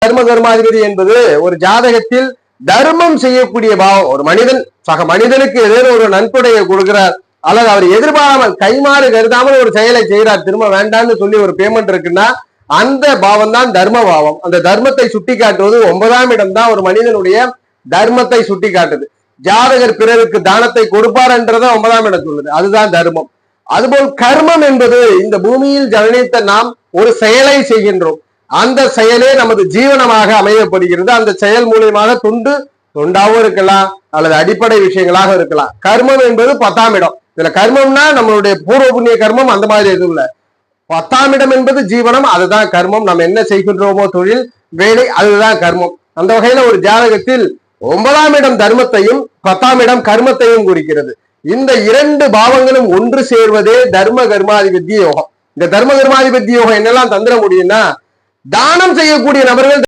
தர்ம கர்மாதிபதி என்பது ஒரு ஜாதகத்தில் தர்மம் செய்யக்கூடிய பாவம். ஒரு மனிதன் சக மனிதனுக்கு ஏதேனும் ஒரு நன்கொடையை கொடுக்கிறார், அல்லது அவர் எதிர்பாராமல் கைமாறு கருதாமல் ஒரு செயலை செய்கிறார், திரும்ப வேண்டாம்னு சொல்லி ஒரு பேமெண்ட் இருக்குன்னா அந்த பாவம் தான் தர்ம பாவம். அந்த தர்மத்தை சுட்டி காட்டுவது 9ஆம் இடம் தான் ஒரு மனிதனுடைய தர்மத்தை சுட்டி காட்டுது. ஜாதகர் பிறருக்கு தானத்தை கொடுப்பார் என்றதை 9ஆம் இடம் சொல்லுது, அதுதான் தர்மம். அதுபோல் கர்மம் என்பது இந்த பூமியில் ஜனனித்த நாம் ஒரு செயலை செய்கின்றோம், அந்த செயலே நமது ஜீவனமாக அமையப்படுகிறது. அந்த செயல் மூலியமாக தொண்டாவும் இருக்கலாம் அல்லது அடிப்படை விஷயங்களாக இருக்கலாம். கர்மம் என்பது 10ஆம் இடம். இதுல கர்மம்னா நம்மளுடைய பூர்வ புண்ணிய கர்மம் அந்த மாதிரி எதுவும் இல்லை. 10ஆம் இடம் என்பது ஜீவனம், அதுதான் கர்மம். நம்ம என்ன செய்கின்றோமோ தொழில் வேலை, அதுதான் கர்மம். அந்த வகையில ஒரு ஜாதகத்தில் 9ஆம் இடம் தர்மத்தையும் 10ஆம் இடம் கர்மத்தையும் குறிக்கிறது. இந்த 2 பாவங்களும் ஒன்று சேர்வதே தர்ம கர்மாதிபத்திய யோகம். இந்த தர்ம கர்மாதிபத்திய யோகம் என்னெல்லாம் தந்துட முடியும்னா, தானம் செய்யக்கூடிய நபர்கள்